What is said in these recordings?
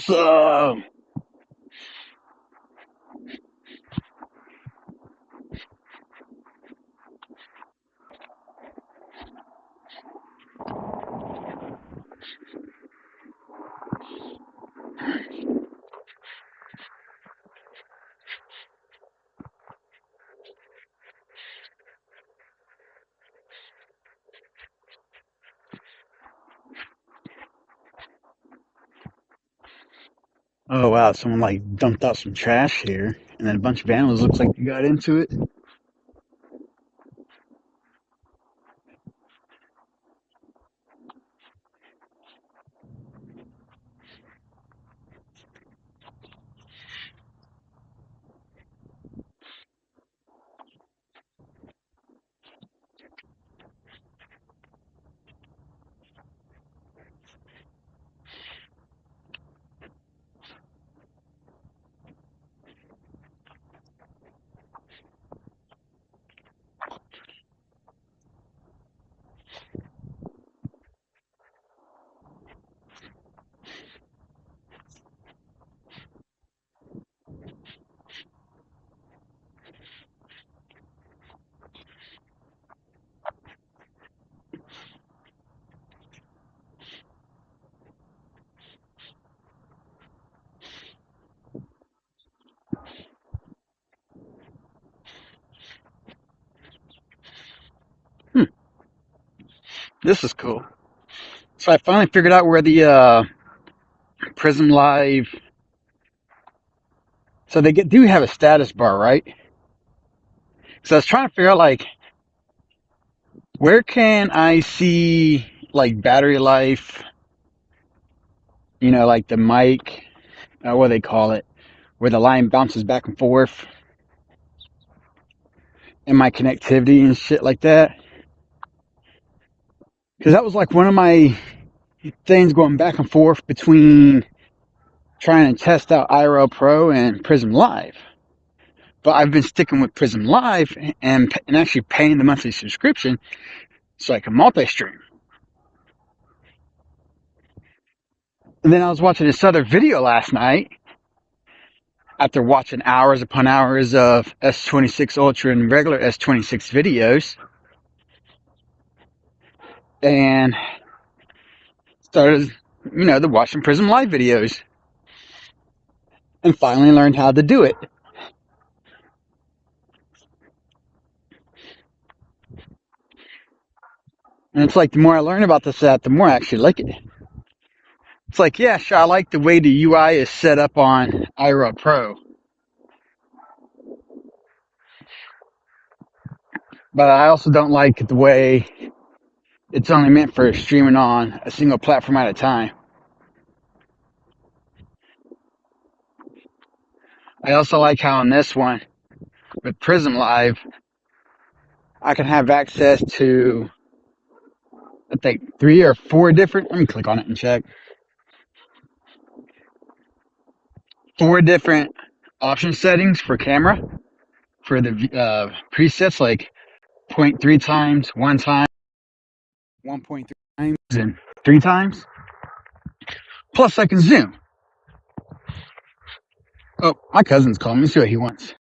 awesome. Oh wow, someone like dumped out some trash here, and then a bunch of animals looks like they got into it. Hmm, this is cool. So I finally figured out where the Prism Live. So do have a status bar, right? So I was trying to figure out like where can I see like battery life, like the mic, what do they call it, where the line bounces back and forth, and my connectivity and shit like that. Because that was like one of my things going back and forth between trying to test out IRL Pro and Prism Live. But I've been sticking with Prism Live and actually paying the monthly subscription so I can multi-stream. And then I was watching this other video last night after watching hours upon hours of S26 Ultra and regular S26 videos, and started, the watching Prism Live videos, and finally learned how to do it. And it's like the more I learn about this app, the more I actually like it. It's like, yeah, sure, I like the way the UI is set up on IRL Pro, but I also don't like the way it's only meant for streaming on a single platform at a time. I also like how on this one, with Prism Live, I can have access to, I think, 3 or 4 different, let me click on it and check, 4 different option settings for camera, for the presets, like 0.3 times, 1 time, 1.3 times, and 3 times. Plus, I can zoom. Oh, my cousin's calling me. See what he wants.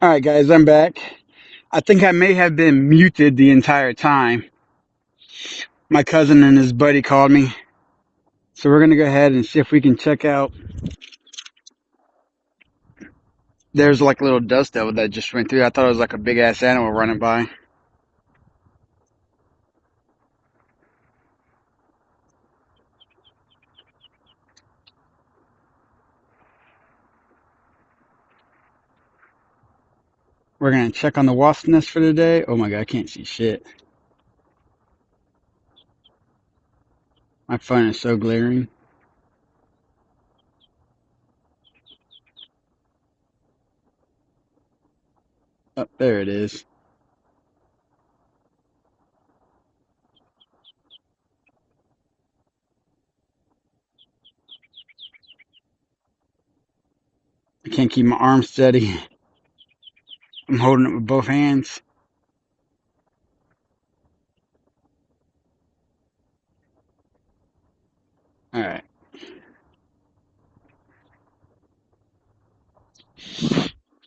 All right, guys, I'm back. I think I may have been muted the entire time. My cousin and his buddy called me. So we're going to go ahead and see if we can check out. There's like a little dust devil that just went through. I thought it was like a big ass animal running by. We're going to check on the wasp nest for today. Oh my God, I can't see shit. My phone is so glaring. Oh, there it is. I can't keep my arm steady. I'm holding it with both hands. All right.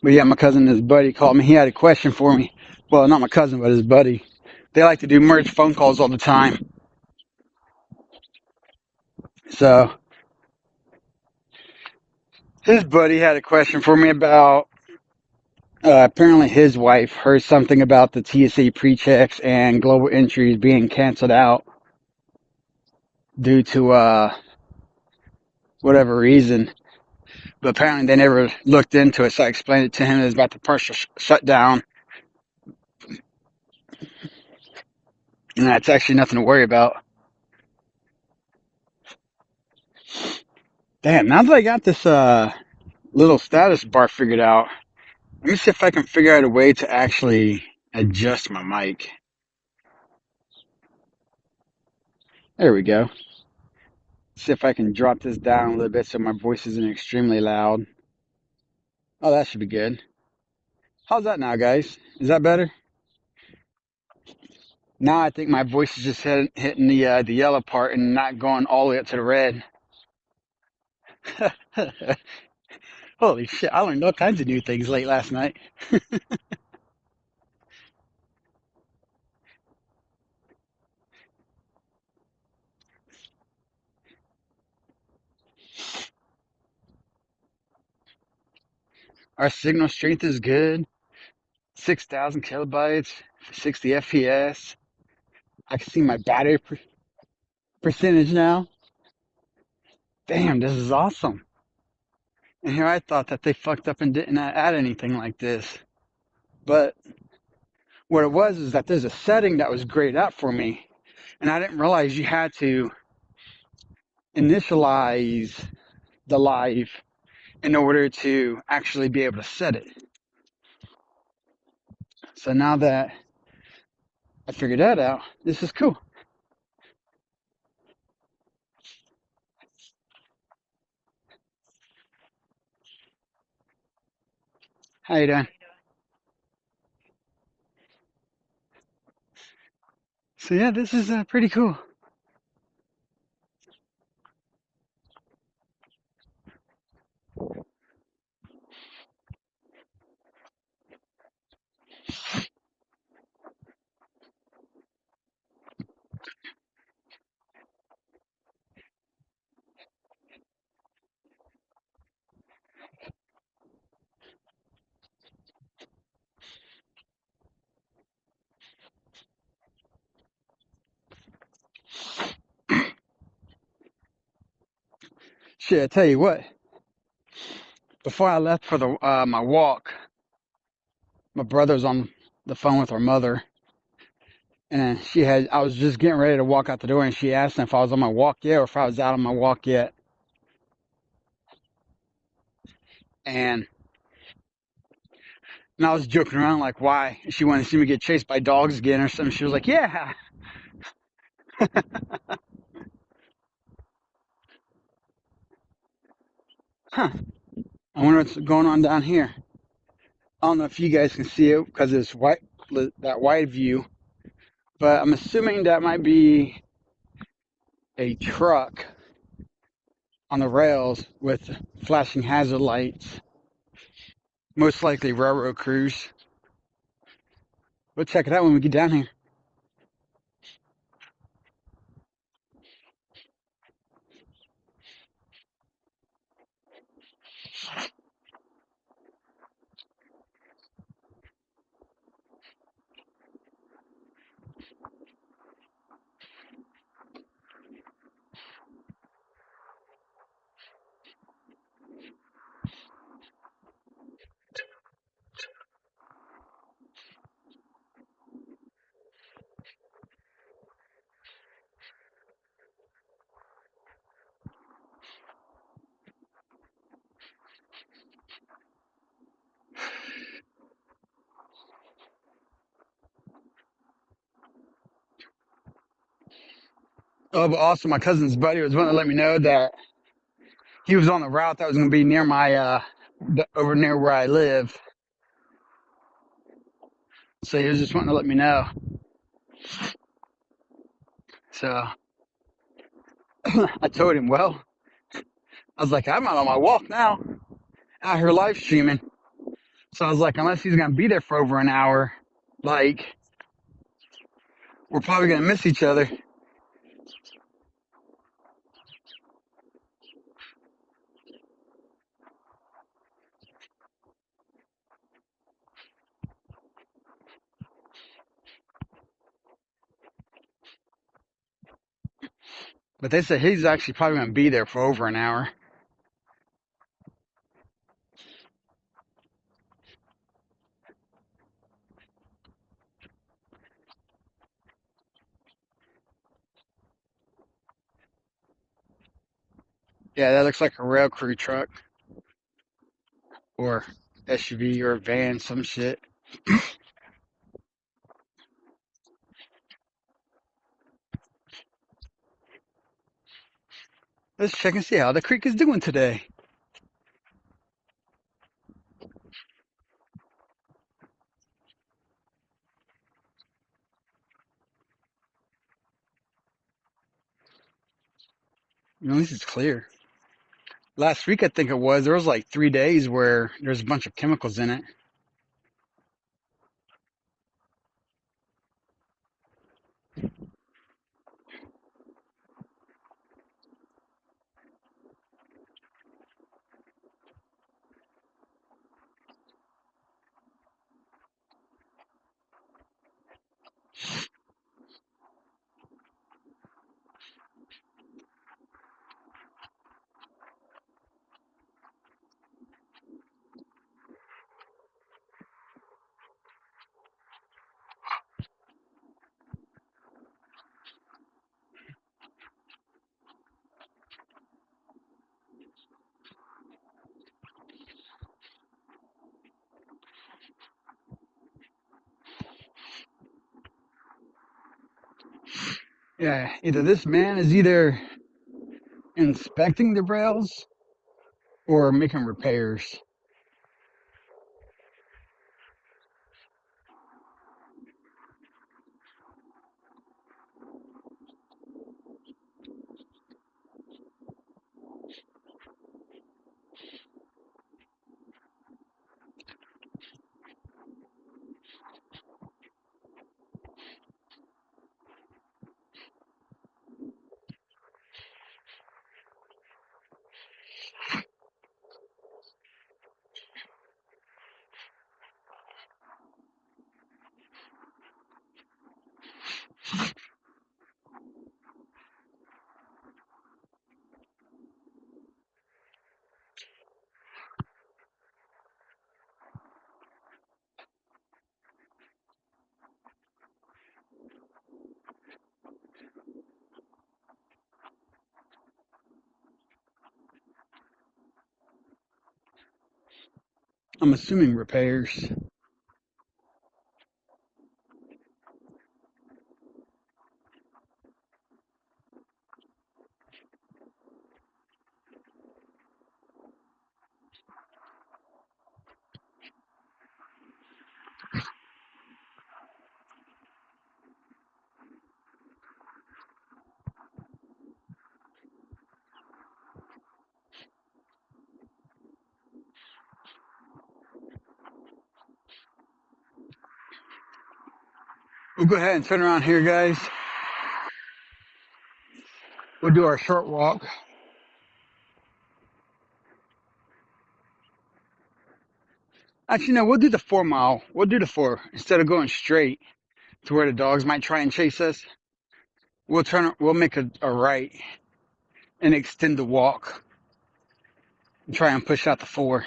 But yeah, my cousin and his buddy called me. He had a question for me. Well, not my cousin, but his buddy. They like to do merge phone calls all the time. So his buddy had a question for me about apparently his wife heard something about the TSA pre-checks and global entries being canceled out due to whatever reason. But apparently they never looked into it, so I explained it to him. It was about the partial shutdown, and that's actually nothing to worry about. Damn, now that I got this little status bar figured out, let me see if I can figure out a way to actually adjust my mic. There we go. See if I can drop this down a little bit so my voice isn't extremely loud. Oh, that should be good. How's that now, guys? Is that better? Now I think my voice is just hitting the yellow part and not going all the way up to the red. Holy shit, I learned all kinds of new things late last night. Our signal strength is good. 6,000 kilobytes, 60 FPS. I can see my battery percentage now. Damn, this is awesome. And here I thought that they fucked up and didn't add anything like this. But what it was is that there's a setting that was grayed out for me. And I didn't realize you had to initialize the live in order to actually be able to set it. So now that I figured that out, this is cool. How you doing? So yeah, this is pretty cool. Shit, I tell you what. Before I left for the my walk, my brother's on the phone with her mother, and I was just getting ready to walk out the door, and she asked if I was on my walk yet or if I was out on my walk yet. And and I was joking around like, why? She wanted to see me get chased by dogs again or something. She was like, yeah. Huh. I wonder what's going on down here. I don't know if you guys can see it because it's white, that wide view, but I'm assuming that might be a truck on the rails with flashing hazard lights. Most likely railroad crews. We'll check it out when we get down here. Oh, but also my cousin's buddy was wanting to let me know that he was on the route that was going to be near my, over near where I live. So he was just wanting to let me know. So I told him, well, I was like, I'm out on my walk now, out here live streaming. So I was like, unless he's going to be there for over an hour, like, we're probably going to miss each other. But they said he's actually probably going to be there for over an hour. Yeah, that looks like a rail crew truck or SUV or a van, some shit. Let's check and see how the creek is doing today. At least it's clear. Last week, I think it was, there was like 3 days where there's a bunch of chemicals in it. Yeah, either this man is either inspecting the rails or making repairs. I'm assuming repairs. We'll go ahead and turn around here, guys. We'll do our short walk. Actually, no, we'll do the 4 mile. We'll do the 4 instead of going straight to where the dogs might try and chase us. We'll make a right and extend the walk and try and push out the 4.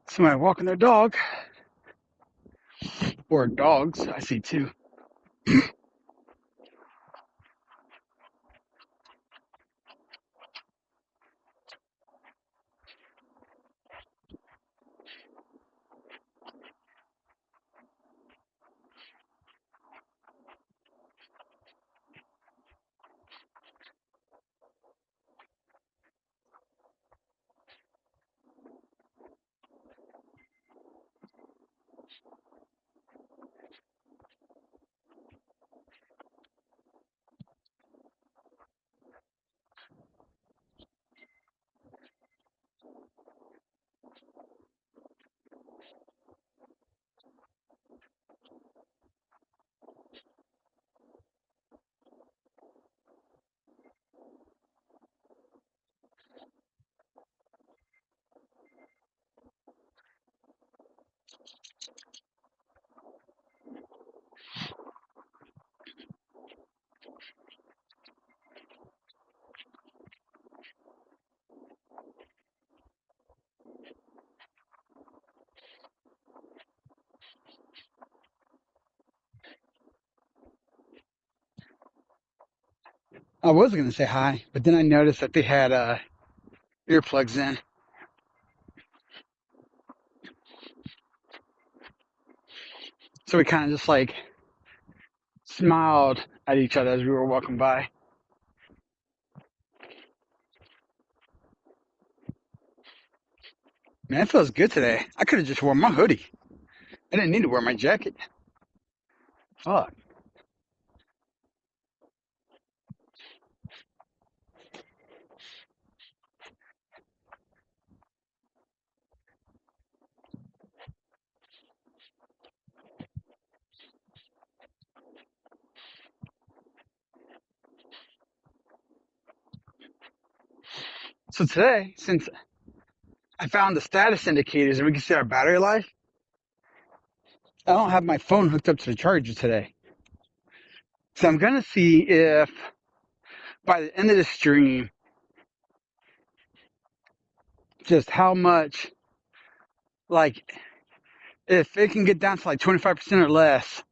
Somebody walking their dog. Or dogs, I see too. I was going to say hi, but then I noticed that they had earplugs in. So we kind of just like smiled at each other as we were walking by. Man, it feels good today. I could have just worn my hoodie. I didn't need to wear my jacket. Fuck. So today, since I found the status indicators and we can see our battery life, I don't have my phone hooked up to the charger today. So I'm going to see if by the end of the stream, just how much, like, if it can get down to like 25% or less,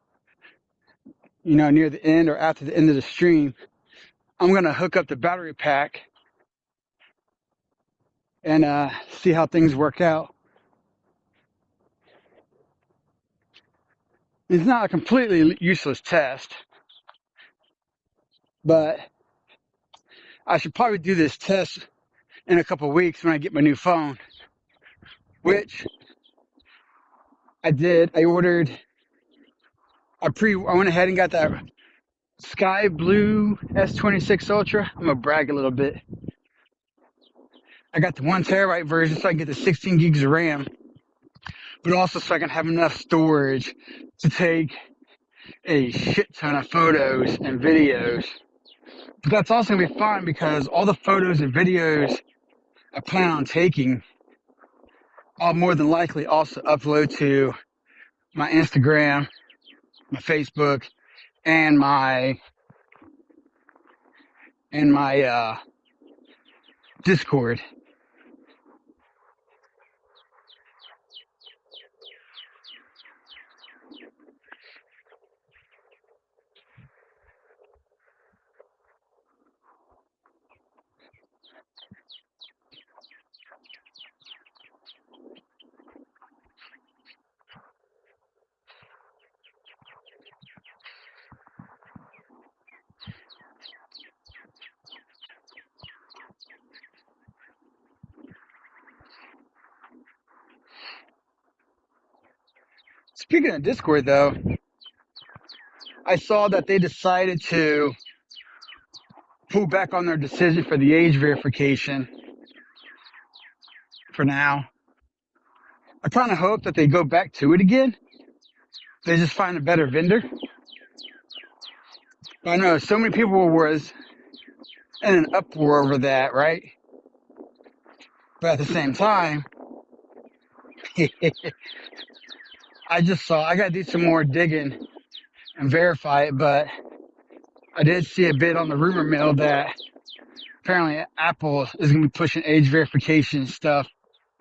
near the end or after the end of the stream, I'm going to hook up the battery pack and see how things work out. It's not a completely useless test, but I should probably do this test in a couple of weeks when I get my new phone, which I did. I went ahead and got that sky blue S26 Ultra. I'm gonna brag a little bit. I got the 1 terabyte version so I can get the 16 gigs of RAM, but also so I can have enough storage to take a shit ton of photos and videos. But that's also gonna be fun because all the photos and videos I plan on taking, I'll more than likely also upload to my Instagram, my Facebook, and my Discord. Speaking of Discord, though, I saw that they decided to pull back on their decision for the age verification for now. I kind of hope that they go back to it again. They just find a better vendor. But I know so many people was in an uproar over that, right? But at the same time, I gotta do some more digging and verify it, but I did see a bit on the rumor mill that apparently Apple is gonna be pushing age verification stuff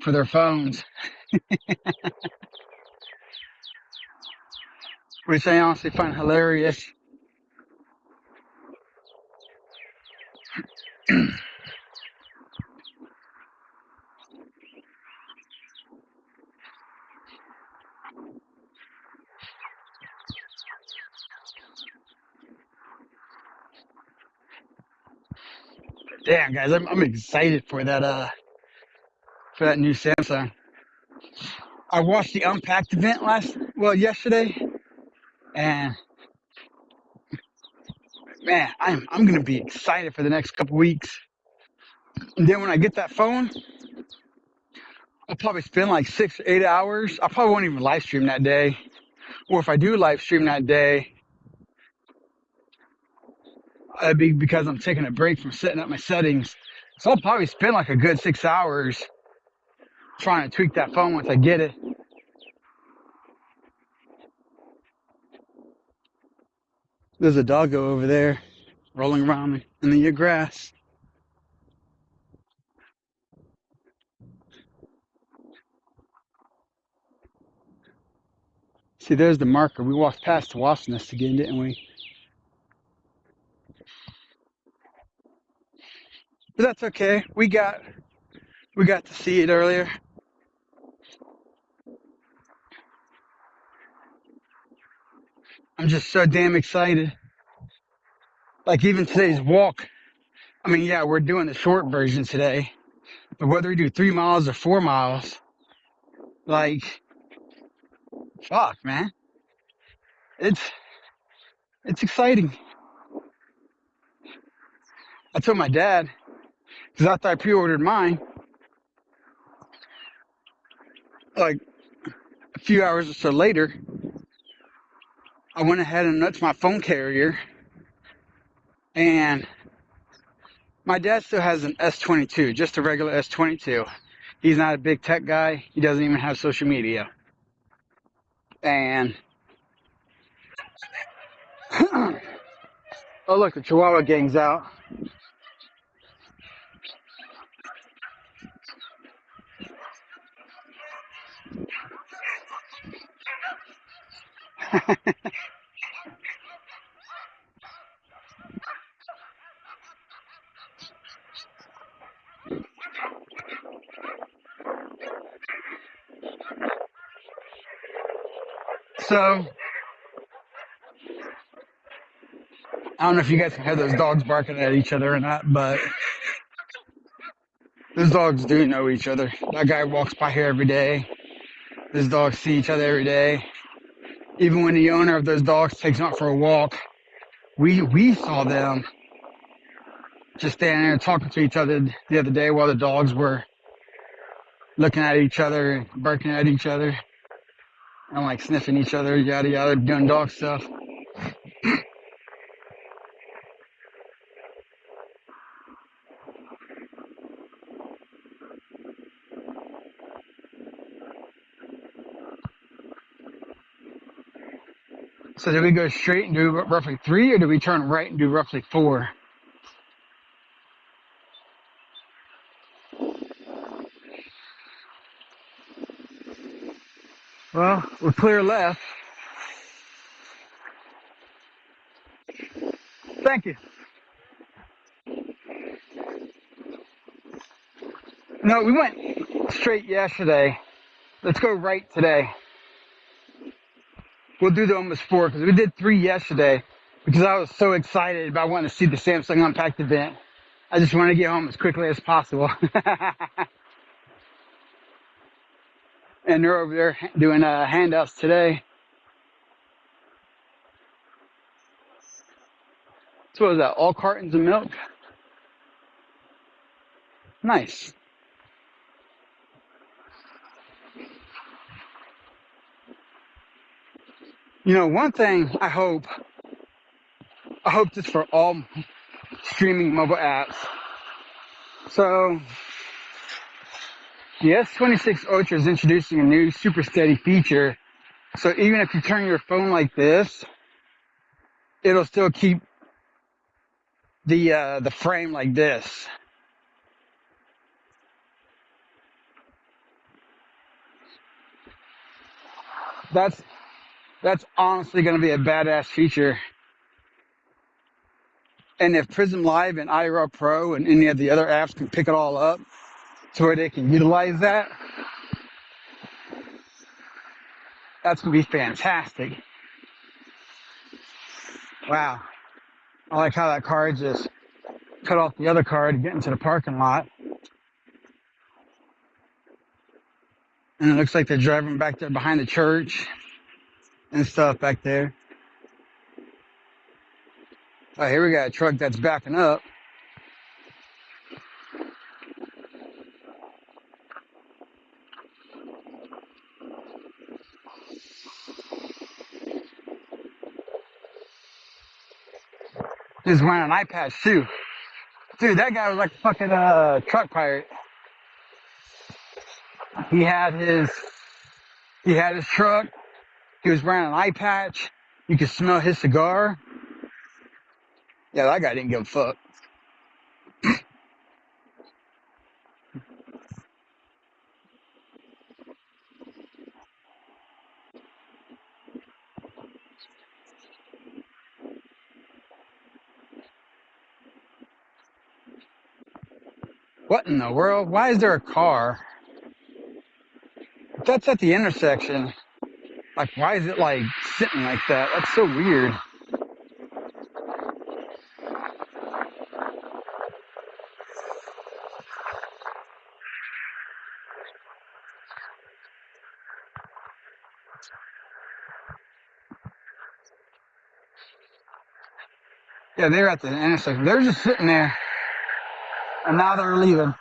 for their phones, which I honestly find hilarious. Damn, guys, I'm excited for that new Samsung. I watched the Unpacked event yesterday, and man, I'm gonna be excited for the next couple weeks. And then when I get that phone, I'll probably spend like 6 or 8 hours. I probably won't even live stream that day, or if I do live stream that day, it'd be because I'm taking a break from setting up my settings. So I'll probably spend like a good 6 hours trying to tweak that phone once I get it. There's a doggo over there rolling around in the grass. See, there's the marker. We walked past the wasp nest again, didn't we? But that's okay. We got to see it earlier. I'm just so damn excited. Like even today's walk. I mean, yeah, we're doing the short version today, but whether we do 3 miles or 4 miles, like, fuck, man, it's it's exciting. I told my dad because after I pre-ordered mine, like a few hours or so later, I went ahead and nuts my phone carrier, and my dad still has an S22, just a regular S22. He's not a big tech guy. He doesn't even have social media. And oh look, the Chihuahua gang's out. So, I don't know if you guys can hear those dogs barking at each other or not, but those dogs do know each other. That guy walks by here every day. Those dogs see each other every day. Even when the owner of those dogs takes them out for a walk, we saw them just standing there talking to each other the other day while the dogs were looking at each other and barking at each other and like sniffing each other, yada yada, doing dog stuff. So do we go straight and do roughly 3, or do we turn right and do roughly 4? Well, we're clear left. Thank you. No, we went straight yesterday. Let's go right today. We'll do the almost 4 because we did 3 yesterday because I was so excited about wanting to see the Samsung Unpacked event. I just want to get home as quickly as possible. And they're over there doing handouts today. So what was that? All cartons of milk? Nice. You know, one thing I hope this for all streaming mobile apps. So the S26 Ultra is introducing a new super steady feature. So even if you turn your phone like this, it'll still keep the frame like this. That's honestly going to be a badass feature. And if Prism Live and iRaw Pro and any of the other apps can pick it all up to where they can utilize that, that's going to be fantastic. Wow. I like how that car just cut off the other car to get into the parking lot. And it looks like they're driving back there behind the church and stuff back there. Oh, here we got a truck that's backing up. He's wearing an eye patch too. Dude, that guy was like a fucking truck pirate. He had his truck. He was wearing an eye patch. You could smell his cigar. Yeah, that guy didn't give a fuck. What in the world? Why is there a car? If that's at the intersection, like, why is it like sitting like that? That's so weird. Yeah, they're at the intersection. They're just sitting there, and now they're leaving.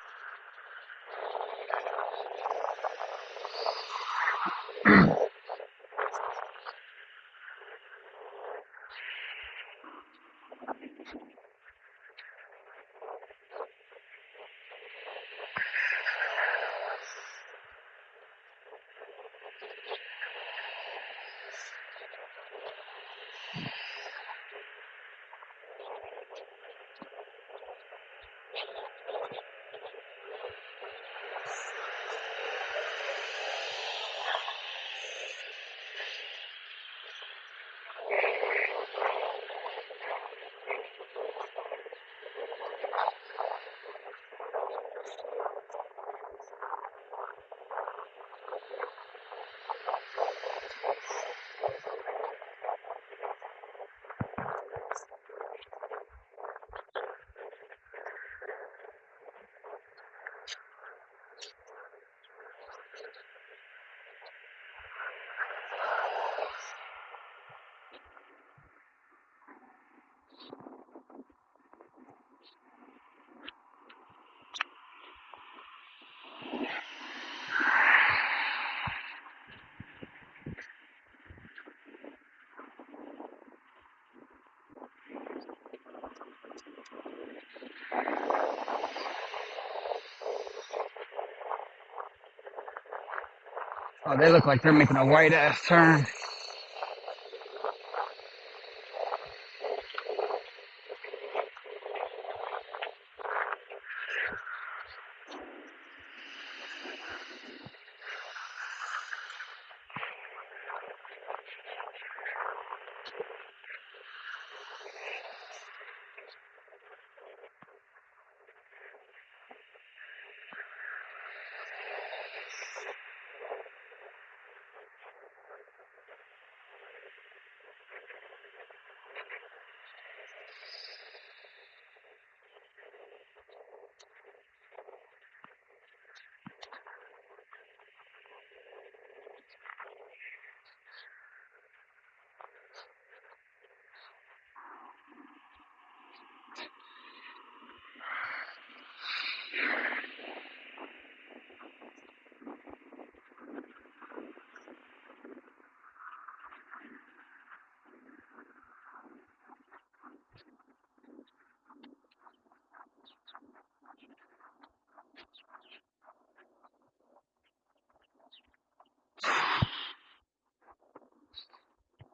Oh, they look like they're making a white ass turn.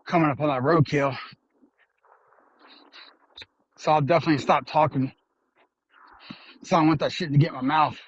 Coming up on that roadkill. So I'll definitely stop talking. So I want that shit to get in my mouth.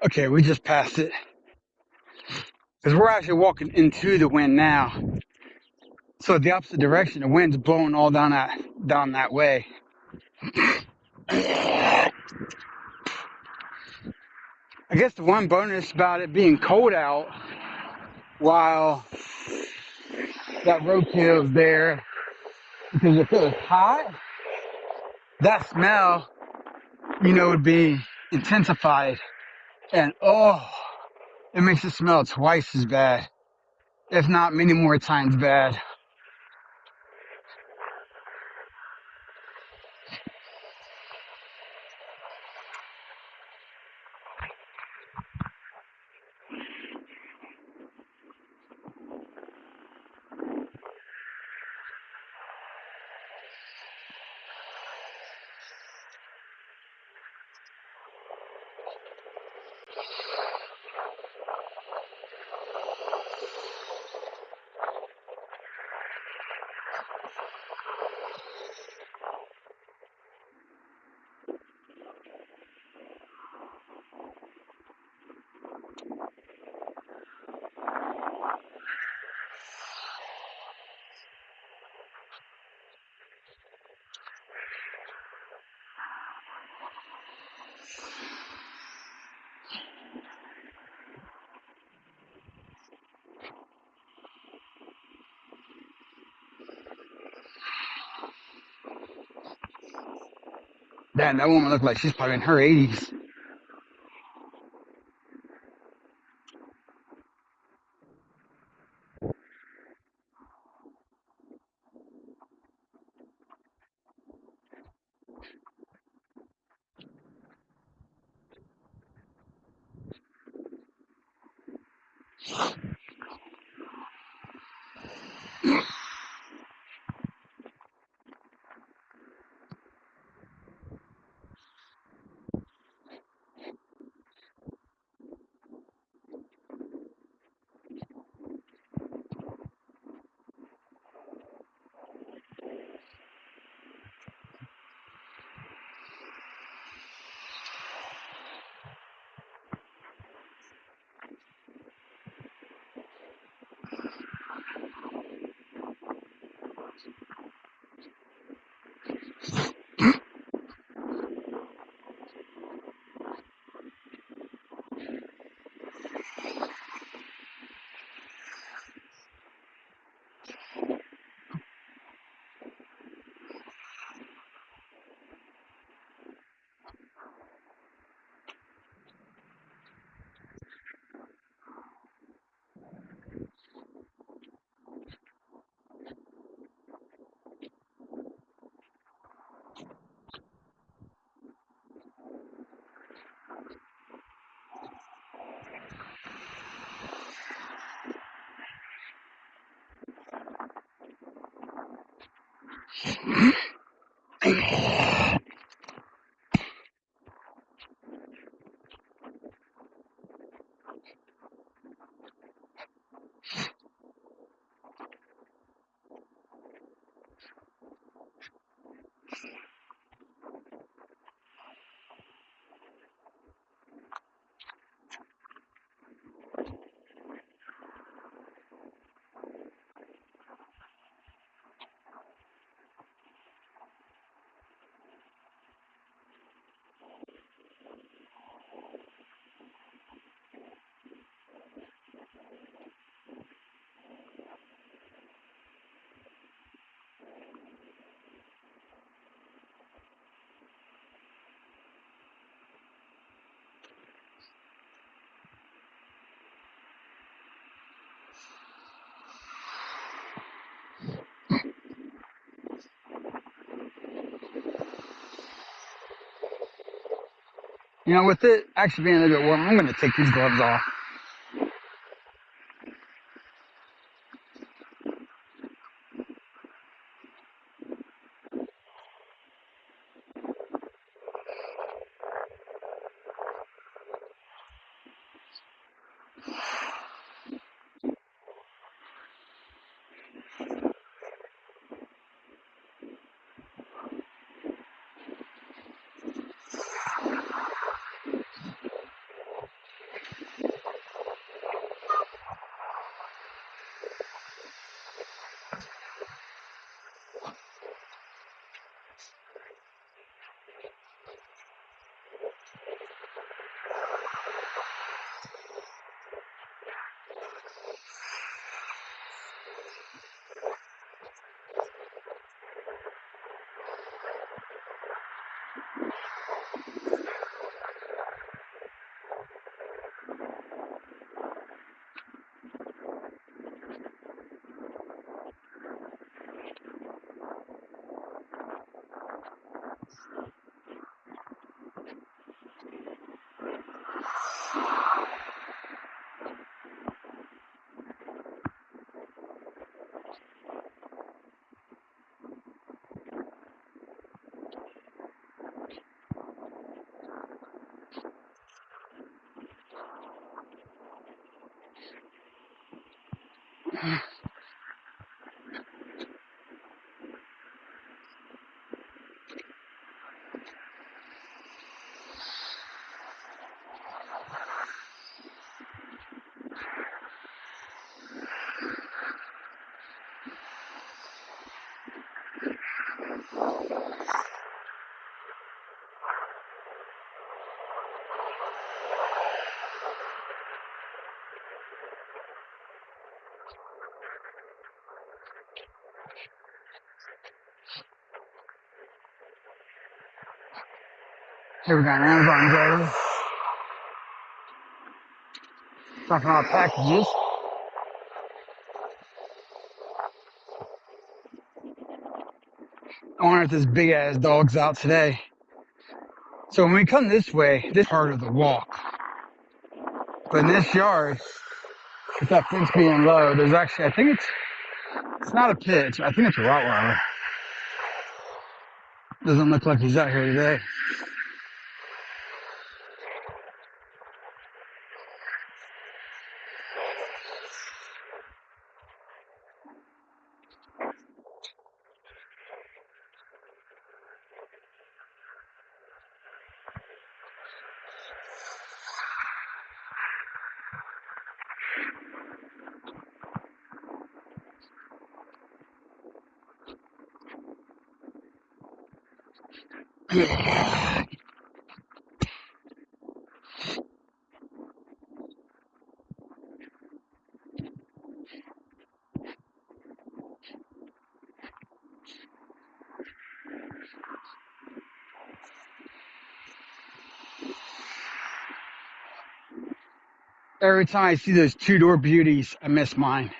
Okay, we just passed it. Because we're actually walking into the wind now. So the opposite direction, the wind's blowing all down that way. I guess the one bonus about it being cold out while that roadkill is there, because if it was hot, that smell, would be intensified. And oh, it makes it smell twice as bad, if not many more times bad. Damn, that woman looked like she's probably in her 80s. You know, with it actually being a little bit warm, I'm going to take these gloves off. Here we got an Amazon driver talking about packages. I wonder if this big ass dog's out today. So when we come this way, this part of the walk. But in this yard, with that fence being low, there's actually, I think it's not a pitch. I think it's a Rottweiler. Doesn't look like he's out here today. Every time I see those two-door beauties, I miss mine.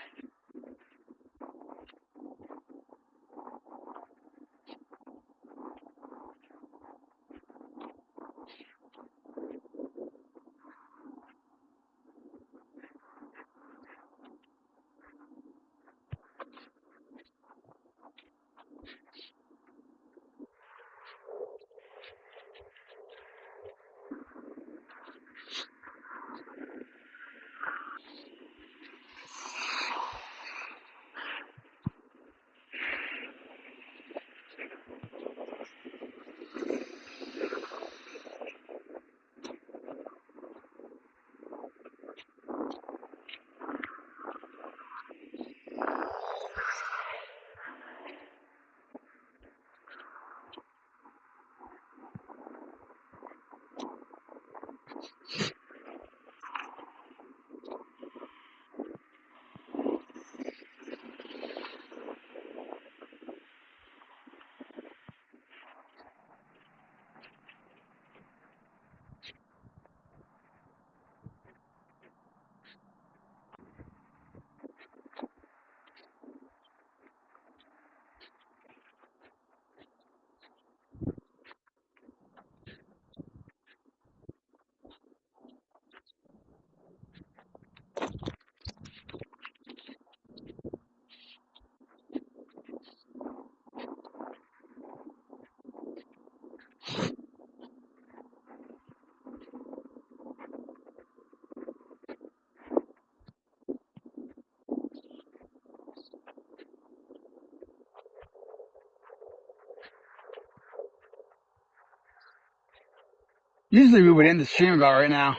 Usually we would end the stream about right now,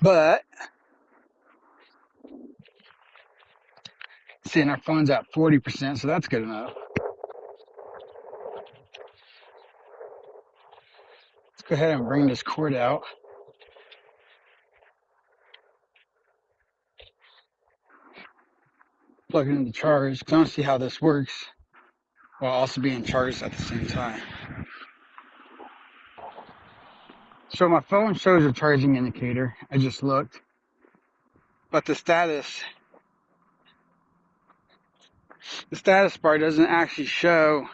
but seeing our phone's at 40%, so that's good enough. Let's go ahead and bring this cord out. Plug it into charge, because I want to see how this works while also being charged at the same time. So my phone shows a charging indicator. I just looked. But the status bar doesn't actually show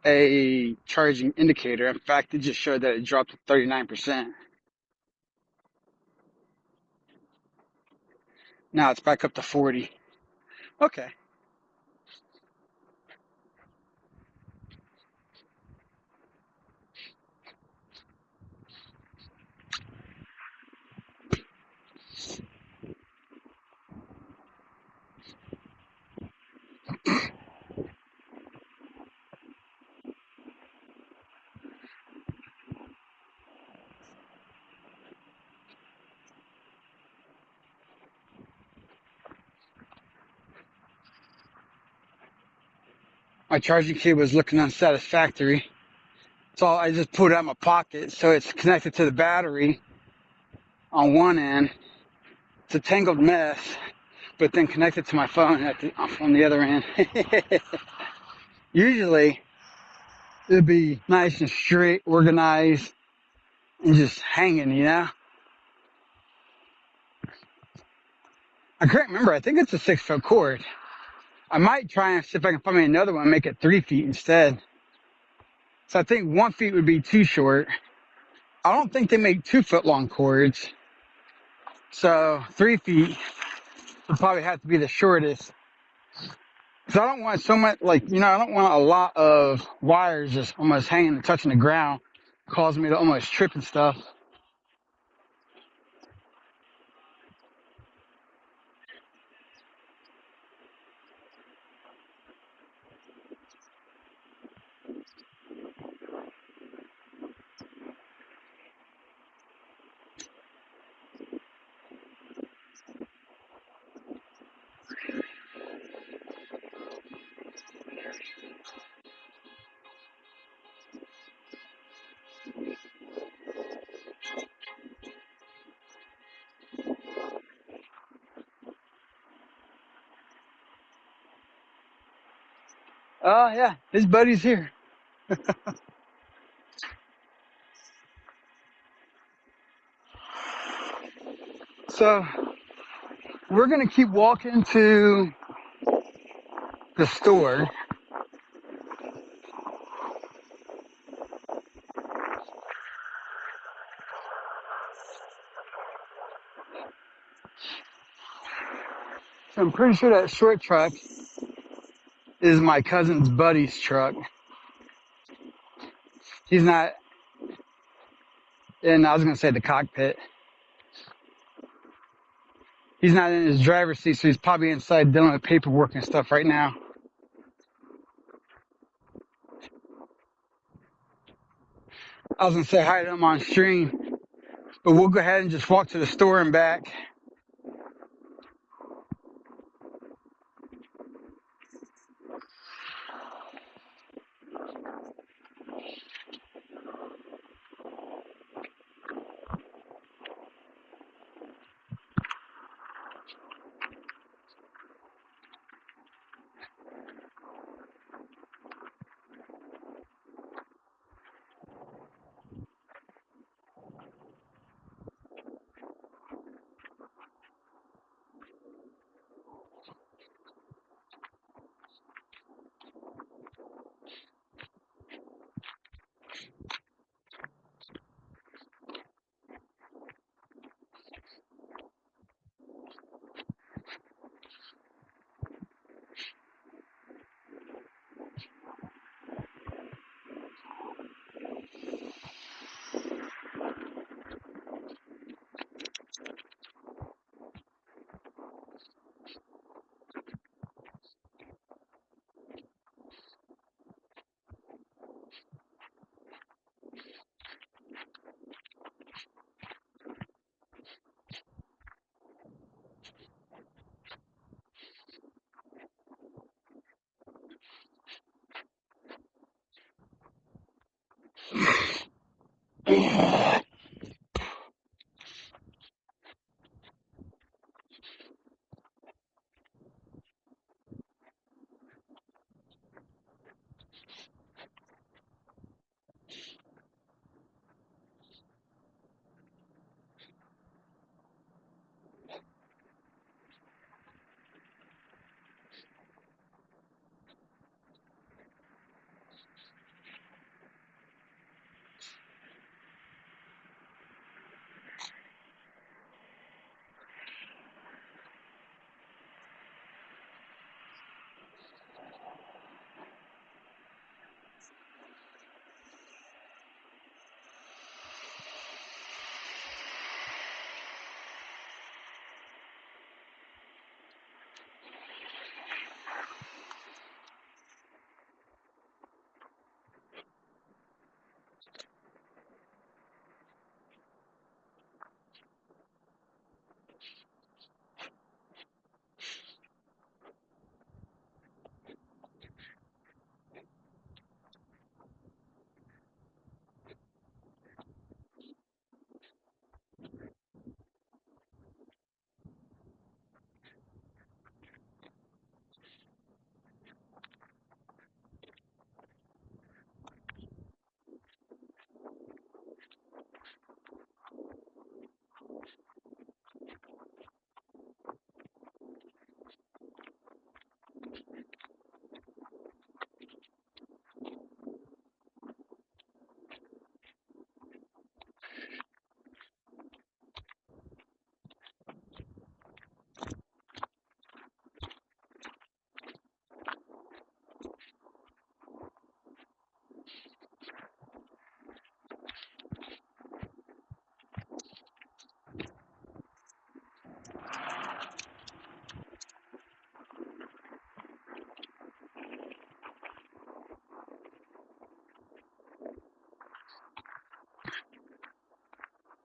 a charging indicator. In fact, it just showed that it dropped to 39%. Now it's back up to 40. Okay. My charging cable is looking unsatisfactory. So I just pulled it out of my pocket. So it's connected to the battery on one end. It's a tangled mess, but then connected to my phone on the other end. Usually, it'd be nice and straight, organized, and just hanging, you know? I can't remember. I think it's a 6-foot cord. I might try and see if I can find me another one and make it 3 feet instead. So I think 1 feet would be too short. I don't think they make 2-foot long cords. So 3 feet would probably have to be the shortest. Because I don't want so much, I don't want a lot of wires just almost hanging and touching the ground, causing me to almost trip and stuff. Oh, yeah, his buddy's here. So we're going to keep walking to the store. So I'm pretty sure that short truck is my cousin's buddy's truck. He's not in, I was going to say the cockpit. He's not in his driver's seat, so he's probably inside dealing with paperwork and stuff right now. I was going to say hi to him on stream, but we'll go ahead and just walk to the store and back.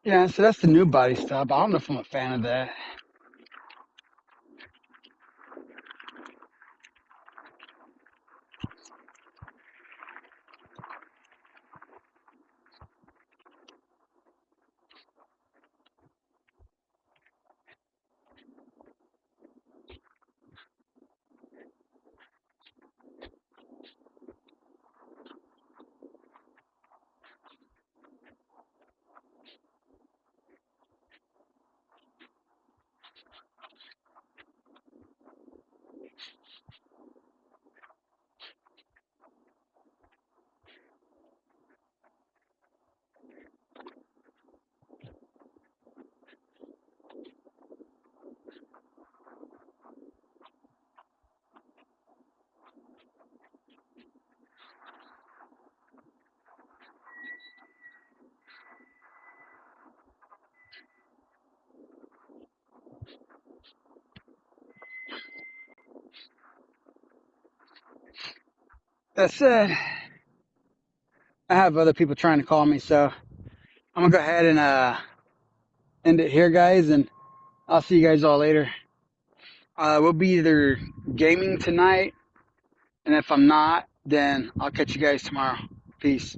Yeah, so that's the new body style. I don't know if I'm a fan of that. That said, I have other people trying to call me, so I'm gonna go ahead and end it here, guys, and I'll see you guys all later. We'll be either gaming tonight, and if I'm not, then I'll catch you guys tomorrow. Peace.